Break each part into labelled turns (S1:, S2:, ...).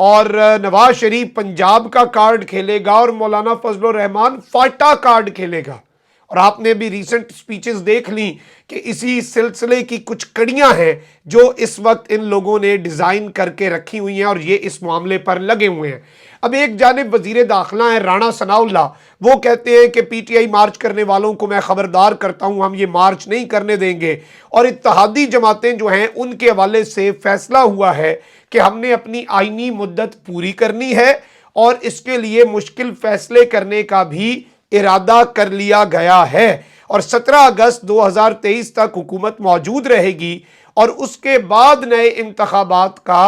S1: اور نواز شریف پنجاب کا کارڈ کھیلے گا اور مولانا فضل الرحمان فاٹا کارڈ کھیلے گا۔ اور آپ نے بھی ریسنٹ سپیچز دیکھ لیں کہ اسی سلسلے کی کچھ کڑیاں ہیں جو اس وقت ان لوگوں نے ڈیزائن کر کے رکھی ہوئی ہیں اور یہ اس معاملے پر لگے ہوئے ہیں۔ اب ایک جانب وزیر داخلہ ہیں رانا ثناء اللہ، وہ کہتے ہیں کہ پی ٹی آئی مارچ کرنے والوں کو میں خبردار کرتا ہوں، ہم یہ مارچ نہیں کرنے دیں گے۔ اور اتحادی جماعتیں جو ہیں ان کے حوالے سے فیصلہ ہوا ہے کہ ہم نے اپنی آئینی مدت پوری کرنی ہے اور اس کے لیے مشکل فیصلے کرنے کا بھی ارادہ کر لیا گیا ہے، اور 17 اگست 2023 تک حکومت موجود رہے گی اور اس کے بعد نئے انتخابات کا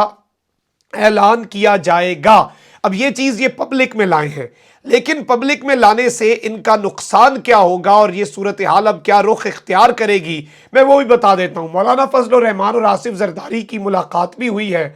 S1: اعلان کیا جائے گا۔ اب یہ چیز یہ پبلک میں لائے ہیں، لیکن پبلک میں لانے سے ان کا نقصان کیا ہوگا اور یہ صورتحال اب کیا رخ اختیار کرے گی، میں وہ بھی بتا دیتا ہوں۔ مولانا فضل الرحمان اور آصف زرداری کی ملاقات بھی ہوئی ہے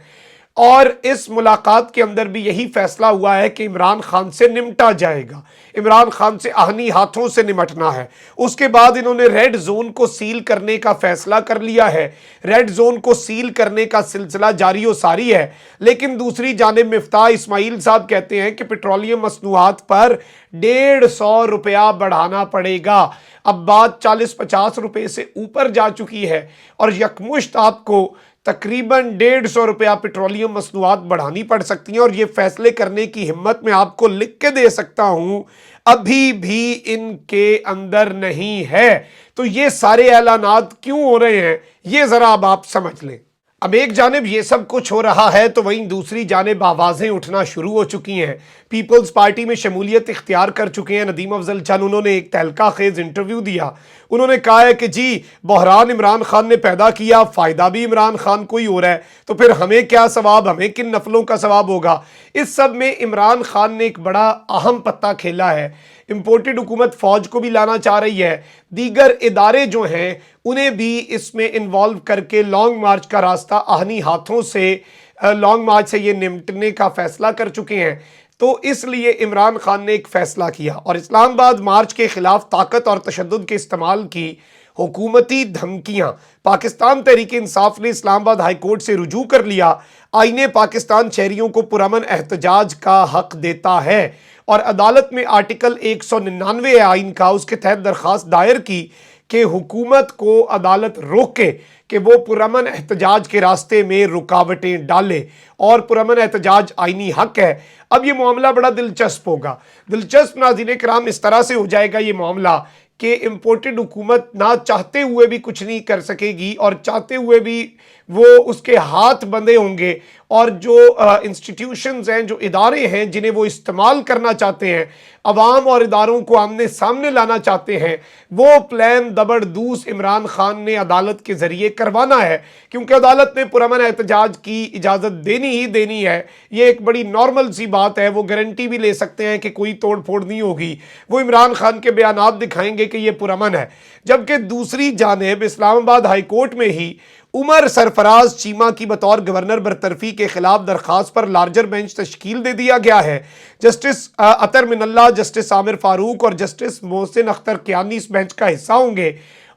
S1: اور اس ملاقات کے اندر بھی یہی فیصلہ ہوا ہے کہ عمران خان سے نمٹا جائے گا، عمران خان سے آہنی ہاتھوں سے نمٹنا ہے۔ اس کے بعد انہوں نے ریڈ زون کو سیل کرنے کا فیصلہ کر لیا ہے، ریڈ زون کو سیل کرنے کا سلسلہ جاری و ساری ہے۔ لیکن دوسری جانب مفتاح اسماعیل صاحب کہتے ہیں کہ پیٹرولیم مصنوعات پر 150 روپیہ بڑھانا پڑے گا۔ اب بات 40-50 روپے سے اوپر جا چکی ہے اور یکمشت آپ کو تقریباً 150 روپیہ پیٹرولیم مصنوعات بڑھانی پڑ سکتی ہیں، اور یہ فیصلے کرنے کی ہمت میں آپ کو لکھ کے دے سکتا ہوں ابھی بھی ان کے اندر نہیں ہے۔ تو یہ سارے اعلانات کیوں ہو رہے ہیں یہ ذرا اب آپ سمجھ لیں۔ اب ایک جانب یہ سب کچھ ہو رہا ہے تو وہیں دوسری جانب آوازیں اٹھنا شروع ہو چکی ہیں۔ پیپلز پارٹی میں شمولیت اختیار کر چکے ہیں ندیم افضل چند، انہوں نے ایک تہلکہ خیز انٹرویو دیا۔ انہوں نے کہا ہے کہ جی بحران عمران خان نے پیدا کیا، فائدہ بھی عمران خان کو ہی ہو رہا ہے، تو پھر ہمیں کیا ثواب، ہمیں کن نفلوں کا ثواب ہوگا۔ اس سب میں عمران خان نے ایک بڑا اہم پتہ کھیلا ہے۔ امپورٹڈ حکومت فوج کو بھی لانا چاہ رہی ہے، دیگر ادارے جو ہیں انہیں بھی اس میں انوالو کر کے لانگ مارچ کا راستہ آہنی ہاتھوں سے لانگ مارچ سے یہ نمٹنے کا فیصلہ کر چکے ہیں۔ تو اس لیے عمران خان نے ایک فیصلہ کیا اور اسلام آباد مارچ کے خلاف طاقت اور تشدد کے استعمال کی حکومتی دھمکیاں۔ پاکستان تحریک انصاف نے اسلام آباد ہائی کورٹ سے رجوع کر لیا۔ آئین پاکستان شہریوں کو پرامن احتجاج کا حق دیتا ہے اور عدالت میں آرٹیکل 199 آئین کا اس کے تحت درخواست دائر کی کہ حکومت کو عدالت روکے کہ وہ پرامن احتجاج کے راستے میں رکاوٹیں ڈالے، اور پرامن احتجاج آئینی حق ہے۔ اب یہ معاملہ بڑا دلچسپ ہوگا۔ دلچسپ ناظرین کرام اس طرح سے ہو جائے گا یہ معاملہ کہ امپورٹڈ حکومت نہ چاہتے ہوئے بھی کچھ نہیں کر سکے گی اور چاہتے ہوئے بھی وہ اس کے ہاتھ بندھے ہوں گے، اور جو انسٹیٹیوشنز ہیں، جو ادارے ہیں جنہیں وہ استعمال کرنا چاہتے ہیں، عوام اور اداروں کو آمنے سامنے لانا چاہتے ہیں، وہ پلان زبردوس عمران خان نے عدالت کے ذریعے کروانا ہے، کیونکہ عدالت نے پرامن احتجاج کی اجازت دینی ہی دینی ہے۔ یہ ایک بڑی نارمل سی بات ہے، وہ گارنٹی بھی لے سکتے ہیں کہ کوئی توڑ پھوڑ نہیں ہوگی، وہ عمران خان کے بیانات دکھائیں گے کہ یہ پرامن ہے۔ جبکہ دوسری جانب اسلام آباد ہائی کورٹ میں ہی عمر سرفراز چیمہ کی بطور گورنر برطرفی کے خلاف درخواست پر لارجر بینچ تشکیل دے دیا گیا ہے۔ جسٹس اطہر من اللہ، جسٹس عامر فاروق اور جسٹس محسن اختر کیانی اس بینچ کا حصہ ہوں گے،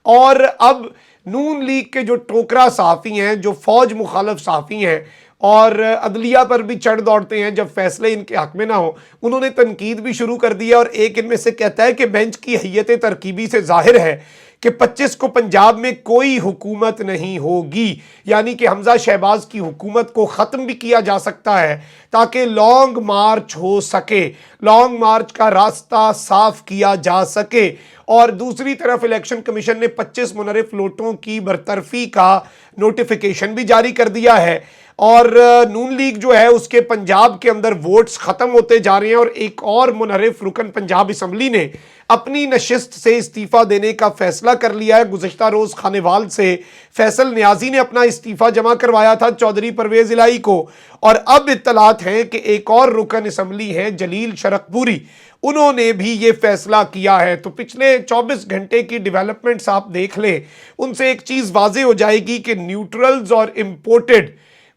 S1: اور اب نون لیگ کے جو ٹوکرا صحافی ہیں، جو فوج مخالف صحافی ہیں اور عدلیہ پر بھی چڑھ دوڑتے ہیں جب فیصلے ان کے حق میں نہ ہو، انہوں نے تنقید بھی شروع کر دیا، اور ایک ان میں سے کہتا ہے کہ بینچ کی حیت ترکیبی سے ظاہر ہے کہ 25 کو پنجاب میں کوئی حکومت نہیں ہوگی، یعنی کہ حمزہ شہباز کی حکومت کو ختم بھی کیا جا سکتا ہے تاکہ لانگ مارچ ہو سکے، لانگ مارچ کا راستہ صاف کیا جا سکے۔ اور دوسری طرف الیکشن کمیشن نے 25 منحرف ووٹوں کی برطرفی کا نوٹیفیکیشن بھی جاری کر دیا ہے، اور نون لیگ جو ہے اس کے پنجاب کے اندر ووٹس ختم ہوتے جا رہے ہیں، اور ایک اور منحرف رکن پنجاب اسمبلی نے اپنی نشست سے استعفیٰ دینے کا فیصلہ کر لیا ہے۔ گزشتہ روز خانیوال سے فیصل نیازی نے اپنا استعفیٰ جمع کروایا تھا چودھری پرویز الہی کو، اور اب اطلاعات ہیں کہ ایک اور رکن اسمبلی ہیں جلیل شرق پوری، انہوں نے بھی یہ فیصلہ کیا ہے۔ تو پچھلے 24 گھنٹے کی ڈیولپمنٹس آپ دیکھ لیں، ان سے ایک چیز واضح ہو جائے گی کہ نیوٹرلز اور امپورٹڈ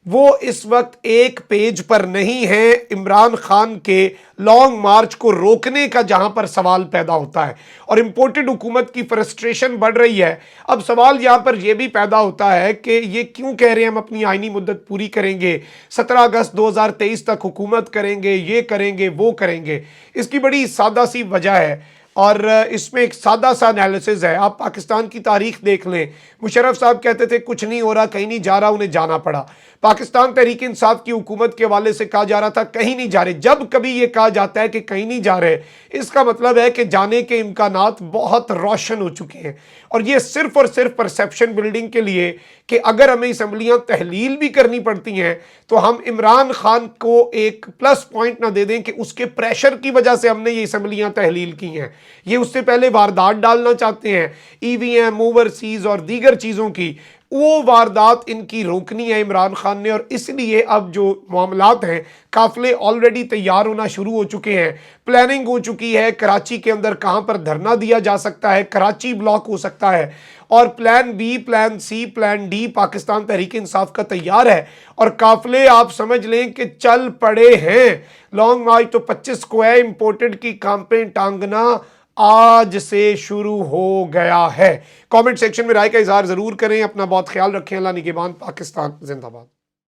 S1: وہ اس وقت ایک پیج پر نہیں ہے عمران خان کے لانگ مارچ کو روکنے کا، جہاں پر سوال پیدا ہوتا ہے اور امپورٹڈ حکومت کی فرسٹریشن بڑھ رہی ہے۔ اب سوال یہاں پر یہ بھی پیدا ہوتا ہے کہ یہ کیوں کہہ رہے ہیں ہم اپنی آئینی مدت پوری کریں گے، 17 اگست 2023 تک حکومت کریں گے، یہ کریں گے، وہ کریں گے۔ اس کی بڑی سادہ سی وجہ ہے اور اس میں ایک سادہ سا انالیسز ہے۔ آپ پاکستان کی تاریخ دیکھ لیں، مشرف صاحب کہتے تھے کچھ نہیں ہو رہا، کہیں نہیں جا رہا، انہیں جانا پڑا۔ پاکستان تحریک انصاف کی حکومت کے حوالے سے کہا جا رہا تھا کہیں نہیں جا رہے۔ جب کبھی یہ کہا جاتا ہے کہ کہیں نہیں جا رہے، اس کا مطلب ہے کہ جانے کے امکانات بہت روشن ہو چکے ہیں، اور یہ صرف اور صرف پرسیپشن بلڈنگ کے لیے کہ اگر ہمیں اسمبلیاں تحلیل بھی کرنی پڑتی ہیں تو ہم عمران خان کو ایک پلس پوائنٹ نہ دے دیں کہ اس کے پریشر کی وجہ سے ہم نے یہ اسمبلیاں تحلیل کی ہیں۔ یہ اس سے پہلے واردات ڈالنا چاہتے ہیں، ای وی ایم، اوورسیز اور دیگر چیزوں کی، وہ واردات ان کی روکنی ہے عمران خان نے، اور اس لیے اب جو معاملات ہیں، قافلے آلریڈی تیار ہونا شروع ہو چکے ہیں، پلاننگ ہو چکی ہے کراچی کے اندر کہاں پر دھرنا دیا جا سکتا ہے، کراچی بلاک ہو سکتا ہے، اور plan be, plan C, plan D Pakistan Tehreek Insaf کا تیار ہے، اور قافلے آپ سمجھ لیں کہ چل پڑے ہیں۔ لانگ مارچ تو 25 کو ہے، امپورٹڈ کی کانپیں ٹانگنا آج سے شروع ہو گیا ہے۔ کامنٹ سیکشن میں رائے کا اظہار ضرور کریں، اپنا بہت خیال رکھیں۔ اللہ نگہبان، پاکستان زندہ باد۔